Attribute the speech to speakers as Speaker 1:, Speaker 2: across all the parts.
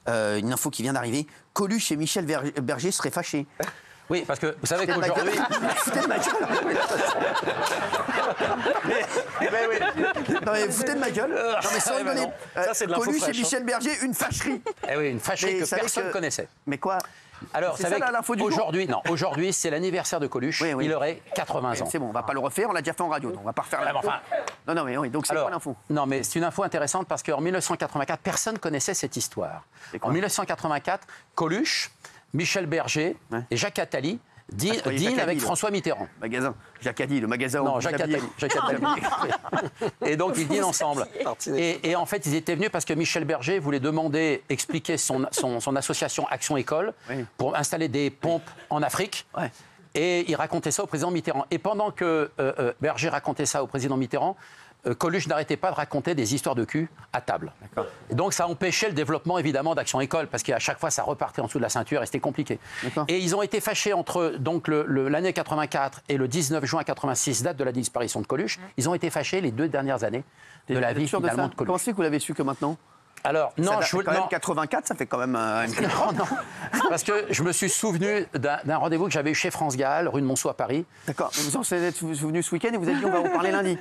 Speaker 1: une info qui vient d'arriver. Coluche et Michel Berger seraient fâchés.
Speaker 2: Oui, parce que vous savez qu'aujourd'hui...
Speaker 1: Foutez de ma gueule. Non mais foutez de ma gueule. Non mais sans rigoler.
Speaker 3: Ça, c'est de l'info
Speaker 1: Coluche et
Speaker 3: fraîche,
Speaker 1: Michel Berger, une fâcherie.
Speaker 2: Eh oui, une fâcherie
Speaker 1: Mais
Speaker 2: que
Speaker 1: vous savez
Speaker 2: personne ne
Speaker 1: que-
Speaker 2: connaissait.
Speaker 1: Mais quoi?
Speaker 2: Alors,
Speaker 1: C'est
Speaker 2: vous savez
Speaker 1: ça, l'info du jour.
Speaker 2: aujourd'hui, c'est l'anniversaire de Coluche.
Speaker 1: Oui, oui.
Speaker 2: Il aurait 80 ans.
Speaker 1: C'est bon, on va pas le refaire, on l'a déjà fait en radio, donc on va pas refaire l'info.
Speaker 2: enfin-
Speaker 1: Non, mais oui, donc c'est quoi l'info?
Speaker 2: Non, mais c'est une info intéressante parce qu'en 1984, personne ne connaissait cette histoire.
Speaker 1: C'est quoi
Speaker 2: En 1984, Coluche, Michel Berger
Speaker 1: Ouais.
Speaker 2: et Jacques Attali
Speaker 1: je croyais
Speaker 2: dînent
Speaker 1: Jacques
Speaker 2: avec
Speaker 1: Attali,
Speaker 2: François Mitterrand.
Speaker 1: Magasin. Jacques Addy, le magasin.
Speaker 2: Non,
Speaker 1: où
Speaker 2: Jacques
Speaker 1: vous habillez.
Speaker 2: Attali. Jacques Attali. Et donc, ils dînent ensemble. Et en fait, ils étaient venus parce que Michel Berger voulait expliquer son association Action École
Speaker 1: Oui.
Speaker 2: pour installer des pompes en Afrique.
Speaker 1: Ouais.
Speaker 2: Et il racontait ça au président Mitterrand. Et pendant que Berger racontait ça au président Mitterrand, Coluche n'arrêtait pas de raconter des histoires de cul à table. Et donc ça empêchait le développement évidemment d'Action École parce qu'à chaque fois ça repartait en dessous de la ceinture et c'était compliqué.
Speaker 1: D'accord.
Speaker 2: Et ils ont été fâchés entre donc l'année 84 et le 19 juin 86, date de la disparition de Coluche. Ils ont été fâchés les 2 dernières années de la vie
Speaker 1: Sûr de
Speaker 2: finalement
Speaker 1: ça
Speaker 2: de Coluche.
Speaker 1: Comment c'est que vous l'avez su que maintenant?
Speaker 2: Alors non,
Speaker 1: Ça date
Speaker 2: je
Speaker 1: quand même
Speaker 2: non.
Speaker 1: 84, ça fait quand même une petite
Speaker 2: Non, parce que je me suis souvenu d'un rendez-vous que j'avais eu chez France Gall, rue de Monceau à Paris.
Speaker 1: D'accord. Mais vous en êtes venu ce week-end et vous avez dit on va vous parler lundi.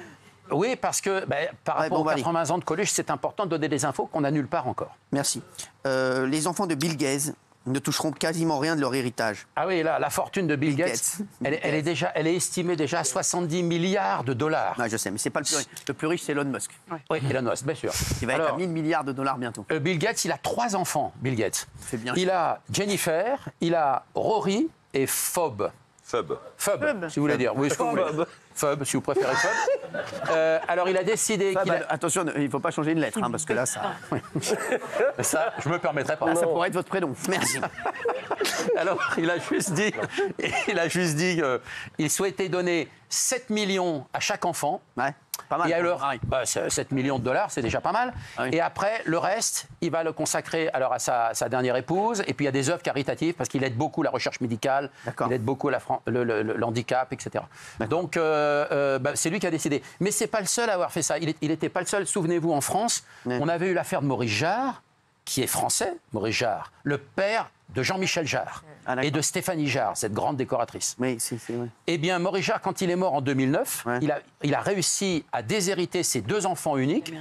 Speaker 2: Oui, parce que par
Speaker 1: Ouais,
Speaker 2: rapport
Speaker 1: bon,
Speaker 2: aux
Speaker 1: bah, allez.
Speaker 2: 80 ans de Coluche, c'est important de donner des infos qu'on n'a nulle part encore.
Speaker 1: Merci. Les enfants de Bill Gates ne toucheront quasiment rien de leur héritage.
Speaker 2: Ah oui, là, la fortune de Bill Gates,
Speaker 1: Gates.
Speaker 2: elle est estimée déjà à 70 milliards de dollars.
Speaker 1: Ouais, je sais, mais c'est pas le plus riche. Le plus riche, c'est Elon Musk.
Speaker 2: Oui, Elon Musk, bien sûr.
Speaker 1: Il va être
Speaker 2: Alors,
Speaker 1: à 1000 milliards de dollars bientôt.
Speaker 2: Bill Gates, il a 3 enfants, Bill Gates.
Speaker 1: C'est bien.
Speaker 2: Il a Jennifer, il a Rory et Phoebe.
Speaker 3: Fub.
Speaker 2: Phoebe, si vous voulez dire. Oui, ce que vous voulez. Phoebe, si vous préférez Phoebe. Alors, il a décidé qu'il a...
Speaker 1: Attention, il ne faut pas changer une lettre, hein, parce que là, ça
Speaker 2: Ça, je me permettrai pas.
Speaker 1: ça pourrait être votre prénom. Merci.
Speaker 2: Alors, il a juste dit qu'il souhaitait donner 7 millions à chaque enfant.
Speaker 1: Ouais, pas mal.
Speaker 2: Et alors,
Speaker 1: Pareil.
Speaker 2: 7 millions de dollars, c'est déjà pas mal.
Speaker 1: Ah oui.
Speaker 2: Et après, le reste, il va le consacrer alors à sa dernière épouse. Et puis, il y a des œuvres caritatives parce qu'il aide beaucoup la recherche médicale,
Speaker 1: D'accord.
Speaker 2: il aide beaucoup le handicap, etc. Donc, c'est lui qui a décidé. Mais c'est pas le seul à avoir fait ça. Il n'était pas le seul. Souvenez-vous, en France,
Speaker 1: Ouais.
Speaker 2: on avait eu l'affaire de Maurice Jarre, qui est français, Maurice Jarre, le père de Jean-Michel Jarre
Speaker 1: Ah, d'accord.
Speaker 2: et de Stéphanie Jarre, cette grande décoratrice.
Speaker 1: Oui, c'est vrai.
Speaker 2: Eh bien, Maurice Jarre, quand il est mort en 2009,
Speaker 1: Ouais.
Speaker 2: il a réussi à déshériter ses 2 enfants uniques.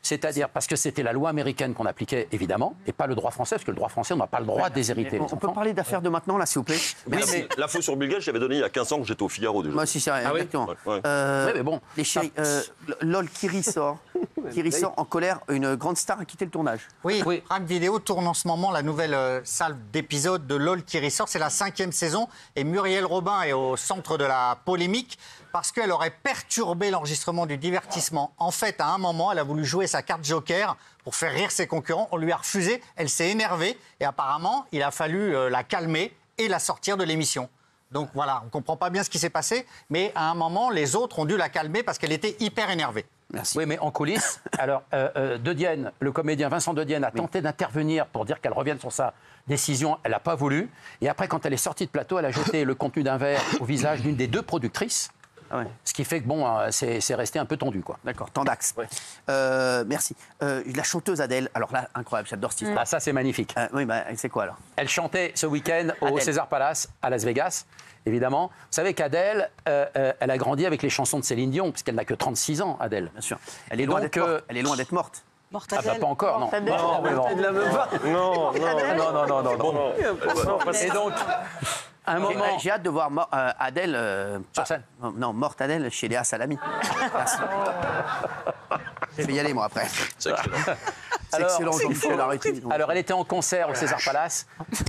Speaker 2: C'est-à-dire parce que c'était la loi américaine qu'on appliquait, évidemment, et pas le droit français, parce que le droit français, on n'a pas le droit de déshériter les
Speaker 1: On peut
Speaker 2: enfants.
Speaker 1: parler d'affaires de maintenant, là, s'il vous plaît?
Speaker 2: Oui, mais,
Speaker 3: L'info sur Bill Gates, j'avais donné il y a 15 ans que j'étais au Figaro déjà.
Speaker 1: Moi aussi, c'est vrai,
Speaker 2: Ah oui.
Speaker 1: exactement.
Speaker 3: Ouais.
Speaker 2: oui, mais bon,
Speaker 1: Les chéris, LOL, Kiri sort en colère, une grande star a quitté le tournage.
Speaker 4: Oui,
Speaker 2: Oui.
Speaker 4: Prime Video tourne en ce moment la nouvelle salle d'épisode de LOL qui ressort. C'est la 5e saison et Muriel Robin est au centre de la polémique parce qu'elle aurait perturbé l'enregistrement du divertissement. En fait, à un moment, elle a voulu jouer sa carte joker pour faire rire ses concurrents. On lui a refusé, elle s'est énervée et apparemment, il a fallu la calmer et la sortir de l'émission. Donc voilà, on ne comprend pas bien ce qui s'est passé, mais à un moment, les autres ont dû la calmer parce qu'elle était hyper énervée.
Speaker 1: Merci.
Speaker 2: oui, mais en coulisses, alors, De Dienne, le comédien Vincent De Dienne a tenté d'intervenir pour dire qu'elle revienne sur sa décision. Elle n'a pas voulu. Et après, quand elle est sortie de plateau, elle a jeté le contenu d'un verre au visage d'une des 2 productrices.
Speaker 1: Ah ouais.
Speaker 2: Ce qui fait que, bon, c'est resté un peu tendu, quoi.
Speaker 1: D'accord, Tandax. Merci. La chanteuse Adèle, alors là, incroyable, j'adore cette histoire.
Speaker 2: Ah, ça, c'est magnifique.
Speaker 1: Oui, bah, c'est quoi alors?
Speaker 2: Elle chantait ce week-end au
Speaker 1: Adèle.
Speaker 2: César Palace à Las Vegas, évidemment. Vous savez qu'Adèle, elle a grandi avec les chansons de Céline Dion, puisqu'elle n'a que 36 ans, Adèle.
Speaker 1: Bien sûr. Elle est loin
Speaker 2: Donc,
Speaker 1: d'être morte. Elle est loin d'être morte.
Speaker 2: Ah bah pas encore, non.
Speaker 3: Non, non.
Speaker 2: Et donc, à un moment...
Speaker 1: J'ai hâte de voir Adèle.
Speaker 2: Sur scène.
Speaker 1: Non, morte Adèle chez Léa Salami. Merci. Je vais y aller, moi, après.
Speaker 3: C'est excellent.
Speaker 1: C'est excellent, Jean-Michel, arrêtez.
Speaker 2: Alors, elle était en concert au César Palace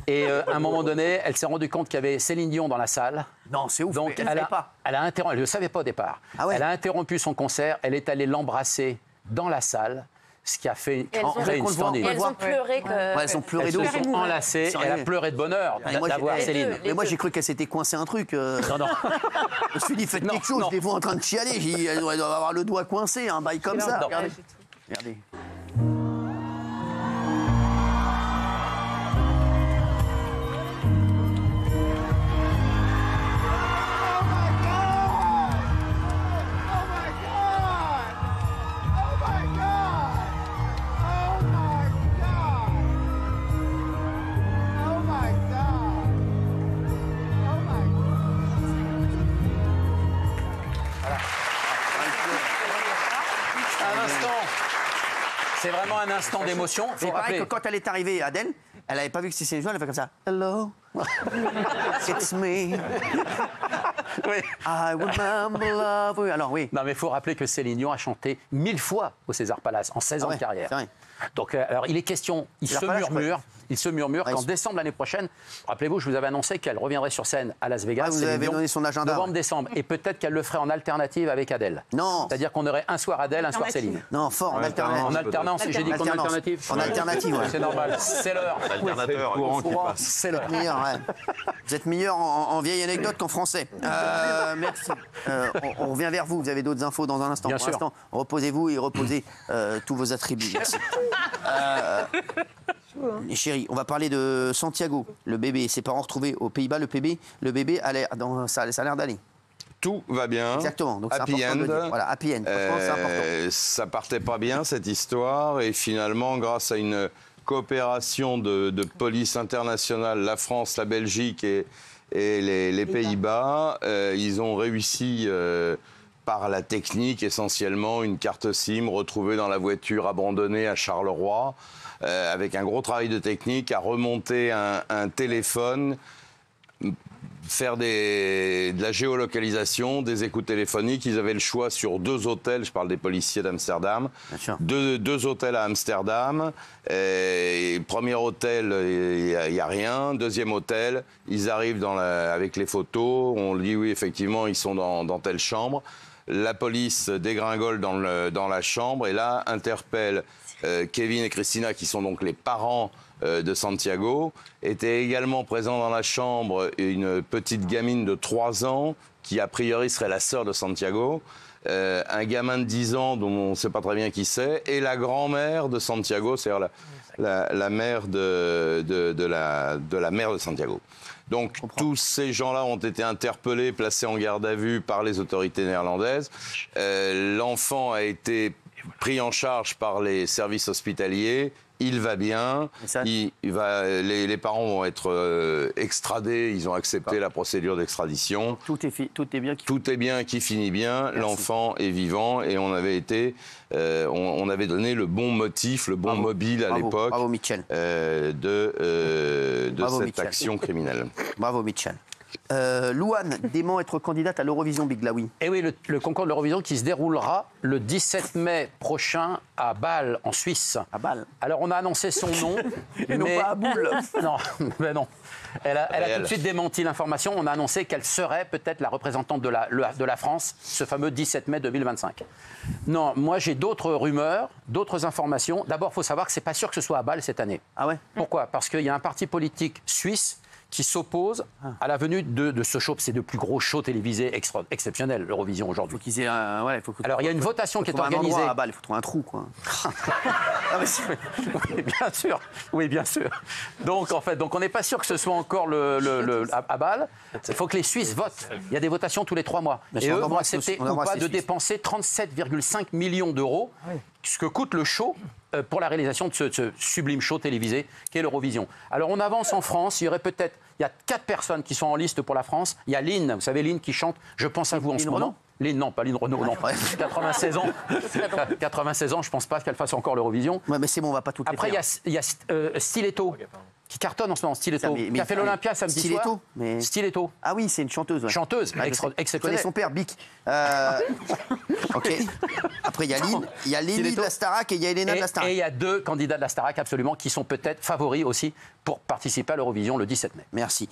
Speaker 2: et à un moment donné, elle s'est rendue compte qu'il y avait Céline Dion dans la salle.
Speaker 1: Non, c'est ouf.
Speaker 2: Donc,
Speaker 1: mais elle ne pas.
Speaker 2: elle ne le savait pas au départ.
Speaker 1: Ah ouais.
Speaker 2: Elle a interrompu son concert, elle est allée l'embrasser dans la salle, ce qui a fait
Speaker 5: elles ont-
Speaker 2: créer une
Speaker 1: qu'on le voit,
Speaker 2: standing.
Speaker 5: Et elles ont pleuré que...
Speaker 1: Ouais, elles ont pleuré
Speaker 2: Elles se
Speaker 1: d'eau.
Speaker 2: sont enlacées,
Speaker 1: Sérieux.
Speaker 2: elle a pleuré de bonheur
Speaker 1: Et moi,
Speaker 2: d'avoir
Speaker 1: j'ai-
Speaker 2: Céline.
Speaker 1: Mais moi, j'ai cru qu'elle s'était coincée un truc.
Speaker 2: Non, non.
Speaker 1: Je me suis dit, faites
Speaker 2: Non,
Speaker 1: quelque chose,
Speaker 2: non.
Speaker 1: je les vois en train de chialer. J'ai dit, elle doit avoir le doigt coincé, un bail comme ça.
Speaker 2: Non.
Speaker 1: Regardez. Regardez.
Speaker 2: vraiment un instant d'émotion.
Speaker 1: C'est pareil que quand elle est arrivée, Adèle, elle n'avait pas vu que c'était Céline Dion, elle a fait comme ça. Hello, it's me.
Speaker 2: Oui.
Speaker 1: I remember love. Oui, alors oui.
Speaker 2: Non, mais il faut rappeler que Céline Dion a chanté 1000 fois au César Palace en 16 ans de carrière.
Speaker 1: C'est vrai.
Speaker 2: Donc, alors, il est question, il se murmure qu'en décembre l'année prochaine, rappelez-vous, je vous avais annoncé qu'elle reviendrait sur scène à Las Vegas.
Speaker 1: Ah, vous
Speaker 2: Céline
Speaker 1: avez
Speaker 2: Dion,
Speaker 1: donné son agenda.
Speaker 2: Novembre-décembre. Et peut-être qu'elle le ferait en alternative avec Adèle.
Speaker 1: Non.
Speaker 2: C'est-à-dire qu'on aurait un soir Adèle, un soir Céline.
Speaker 1: Non, fort, en alternance.
Speaker 2: En alternance, j'ai dit qu'en alternative.
Speaker 1: En alternative, ouais.
Speaker 2: C'est normal, c'est l'heure.
Speaker 3: Alternateur.
Speaker 2: C'est l'heure.
Speaker 1: Meilleur, ouais. Vous êtes meilleur en vieille anecdote qu'en français. Merci. On revient vers vous. Vous avez d'autres infos dans un instant.
Speaker 2: Bien
Speaker 1: Pour
Speaker 2: sûr.
Speaker 1: l'instant, reposez-vous et reposez tous vos attributs. Merci. Chérie, on va parler de Santiago, le bébé. Ses parents retrouvés aux Pays-Bas. Le bébé a l'air, ça a l'air d'aller.
Speaker 5: Tout va bien.
Speaker 1: Exactement. Donc c'est
Speaker 5: Happy
Speaker 1: important de le
Speaker 5: end.
Speaker 1: dire. Voilà, happy end. Franchement, c'est important.
Speaker 5: Ça partait pas bien cette histoire et finalement, grâce à une coopération de police internationale, la France, la Belgique et les Pays-Bas, ils ont réussi par la technique essentiellement une carte SIM retrouvée dans la voiture abandonnée à Charleroi, avec un gros travail de technique à remonter un téléphone, faire de la géolocalisation, des écoutes téléphoniques. Ils avaient le choix sur 2 hôtels, je parle des policiers d'Amsterdam,
Speaker 1: Bien sûr.
Speaker 5: deux hôtels à Amsterdam. Premier hôtel, il n'y a rien. Deuxième hôtel, ils arrivent avec les photos. On dit oui, effectivement, ils sont dans telle chambre. La police dégringole dans la chambre et là interpelle Kevin et Christina, qui sont donc les parents de Santiago. Était également présent dans la chambre une petite gamine de 3 ans qui a priori serait la sœur de Santiago, un gamin de 10 ans dont on ne sait pas très bien qui c'est, et la grand-mère de Santiago, c'est-à-dire la mère de la mère de Santiago. Donc tous ces gens-là ont été interpellés, placés en garde à vue par les autorités néerlandaises. L'enfant a été pris en charge par les services hospitaliers. Il va bien. Les parents vont être extradés. Ils ont accepté la procédure d'extradition.
Speaker 1: Tout est bien.
Speaker 5: Tout est bien qui finit bien. L'enfant est vivant et on avait donné le bon motif, le bon mobile à l'époque de cette
Speaker 1: Mitchell.
Speaker 5: action criminelle.
Speaker 1: Bravo, Mitchell. Louane dément être candidate à l'Eurovision, Big Laoui.
Speaker 2: Et oui, le concours de l'Eurovision qui se déroulera le 17 mai prochain à Bâle, en Suisse.
Speaker 1: À Bâle.
Speaker 2: Alors, on a annoncé son nom.
Speaker 1: Et non pas à Boule.
Speaker 2: Non, mais non. Elle a tout de suite démenti l'information. On a annoncé qu'elle serait peut-être la représentante de la France, ce fameux 17 mai 2025. Non, moi j'ai d'autres rumeurs, d'autres informations. D'abord, il faut savoir que c'est pas sûr que ce soit à Bâle cette année.
Speaker 1: Ah ouais?
Speaker 2: Pourquoi? Parce qu'il y a un parti politique suisse qui s'oppose à la venue de ce show. C'est le plus gros show télévisé exceptionnel, l'Eurovision aujourd'hui. Alors il y a une votation qui est organisée.
Speaker 1: À Bâle, il faut trouver un trou, quoi.
Speaker 2: Oui, bien sûr. Oui, bien sûr. Donc en fait, on n'est pas sûr que ce soit encore à Bâle. Il faut que les Suisses votent. Il y a des votations tous les 3 mois. Et eux vont accepter ou pas de dépenser 37,5 millions d'euros, ce que coûte le show pour la réalisation de ce sublime show télévisé qu'est l'Eurovision. Alors on avance en France, il y a 4 personnes qui sont en liste pour la France. Il y a Lynn, vous savez Lynn qui chante « Je pense à vous en ce moment ». Lynn, non, pas Lynn Renaud, non. 96 ans. 96 ans, je ne pense pas qu'elle fasse encore l'Eurovision.
Speaker 1: Ouais, mais c'est bon, on va pas tout
Speaker 2: Après, il y a Stiletto, qui cartonne en ce moment, Stiletto, qui a fait l'Olympia samedi soir. Stiletto.
Speaker 1: Ah oui, c'est une chanteuse. Ouais.
Speaker 2: Chanteuse,
Speaker 1: Je
Speaker 2: exceptionnelle.
Speaker 1: connais son père, Bic. Ok. Après, il y a Lynn de la Starac et il y a Elena de la Starac.
Speaker 2: Et il y a 2 candidats de la Starac, absolument, qui sont peut-être favoris aussi pour participer à l'Eurovision le 17 mai.
Speaker 1: Merci.